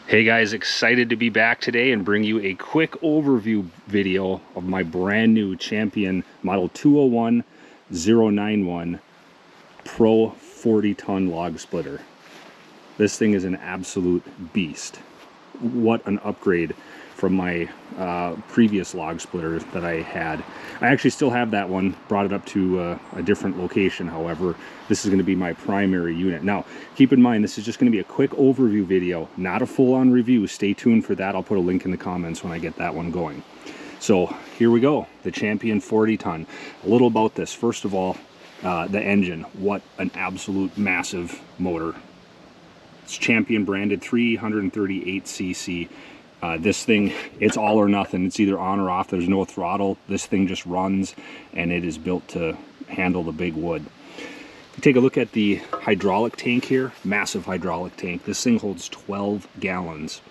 Hey guys, excited to be back today and bring you a quick overview video of my brand new Champion Model 201091 Pro 40-ton log splitter. This thing is an absolute beast. What an upgrade from my previous log splitter that I had. I actually still have that one, brought it up to a different location. However, this is going to be my primary unit. Now, keep in mind, this is just going to be a quick overview video, not a full-on review. Stay tuned for that. I'll put a link in the comments when I get that one going. So here we go, the Champion 40-ton. A little about this. First of all, the engine. What an absolute massive motor. It's Champion branded 338cc. This thing, it's all or nothing. It's either on or off. There's no throttle. This thing just runs, and it is built to handle the big wood. If you take a look at the hydraulic tank here, massive hydraulic tank. This thing holds 12 gallons.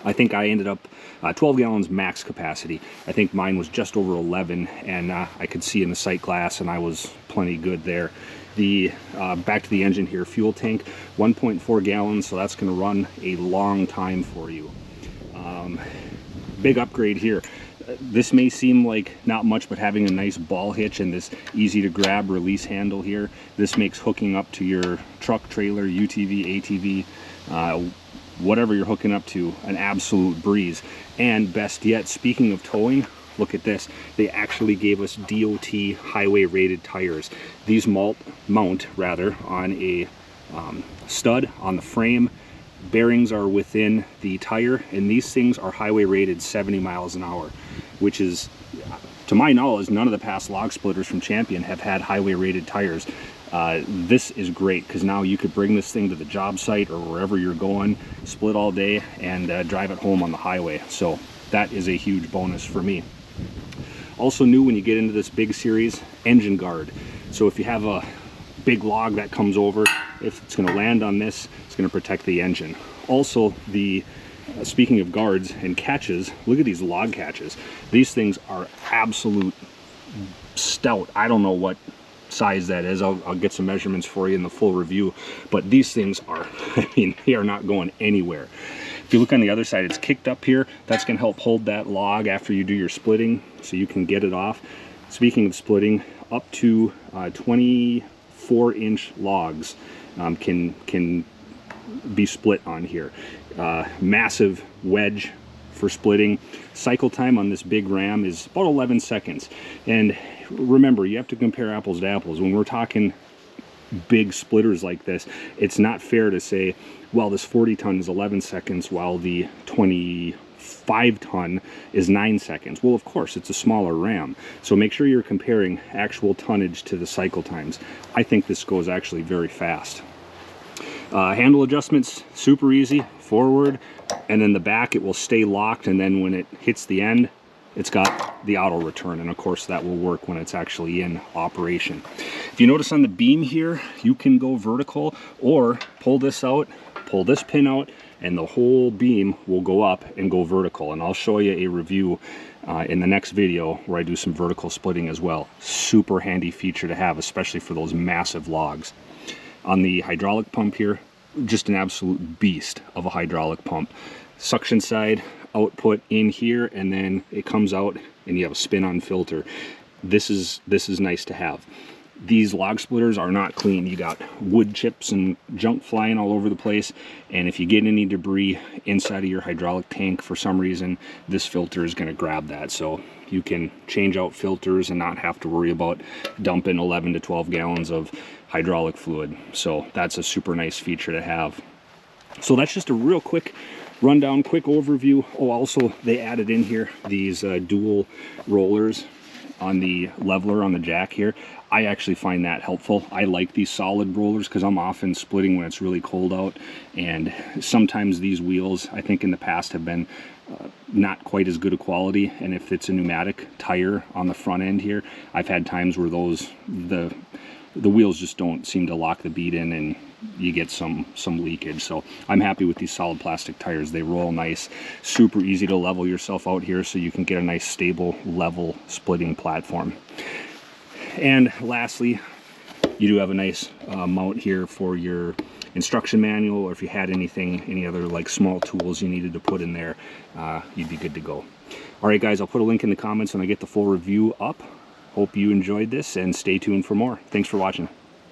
I think I ended up 12 gallons max capacity. I think mine was just over 11, and I could see in the sight glass, and I was plenty good there. The back to the engine here, fuel tank, 1.4 gallons, so that's going to run a long time for you. Big upgrade here. This may seem like not much, but having a nice ball hitch and this easy to grab release handle here, this makes hooking up to your truck, trailer, UTV, ATV, whatever you're hooking up to, an absolute breeze. And best yet, speaking of towing, look at this. They actually gave us DOT highway rated tires. These mount on a stud on the frame. Bearings are within the tire, and these things are highway rated 70 miles an hour, which is, to my knowledge, none of the past log splitters from Champion have had highway rated tires. This is great because now you could bring this thing to the job site or wherever you're going, split all day, and drive it home on the highway. So that is a huge bonus for me. Also new when you get into this big series, engine guard. So if you have a big log that comes over, if it's going to land on this, it's going to protect the engine. Also, speaking of guards and catches, look at these log catches. These things are absolute stout. I don't know what size that is. I'll get some measurements for you in the full review, but these things are, I mean, they are not going anywhere. If you look on the other side, it's kicked up here. That's going to help hold that log after you do your splitting, so you can get it off. Speaking of splitting, up to 24-inch logs can be split on here. Massive wedge for splitting. Cycle time on this big ram is about 11 seconds. And remember, you have to compare apples to apples. When we're talking big splitters like this, it's not fair to say, well, this 40-ton is 11 seconds while the 25-ton is 9 seconds. Well, of course, it's a smaller ram. So make sure you're comparing actual tonnage to the cycle times. I think this goes actually very fast. Handle adjustments, super easy. Forward, and then the back, it will stay locked, and then when it hits the end, it's got the auto return, and of course that will work when it's actually in operation. If you notice on the beam here, you can go vertical or pull this out, pull this pin out, and the whole beam will go up and go vertical. And I'll show you a review in the next video where I do some vertical splitting as well. Super handy feature to have, especially for those massive logs. On the hydraulic pump here, just an absolute beast of a hydraulic pump. Suction side, output in here, and then it comes out and you have a spin-on filter. This is nice to have. These log splitters are not clean. You got wood chips and junk flying all over the place, and if you get any debris inside of your hydraulic tank for some reason, this filter is going to grab that. So you can change out filters and not have to worry about dumping 11 to 12 gallons of hydraulic fluid. So that's a super nice feature to have. So that's just a real quick rundown, quick overview. Oh, also they added in here these dual rollers on the leveler on the jack here. I actually find that helpful. I like these solid rollers because I'm often splitting when it's really cold out, and sometimes these wheels, I think in the past, have been not quite as good a quality, and if it's a pneumatic tire on the front end here, I've had times where the wheels just don't seem to lock the bead in, and you get some leakage. So I'm happy with these solid plastic tires. They roll nice, super easy to level yourself out here, so you can get a nice stable level splitting platform. And lastly, you do have a nice mount here for your instruction manual, or if you had any other like small tools you needed to put in there, you'd be good to go. All right, guys, I'll put a link in the comments when I get the full review up. Hope you enjoyed this, and stay tuned for more. Thanks for watching.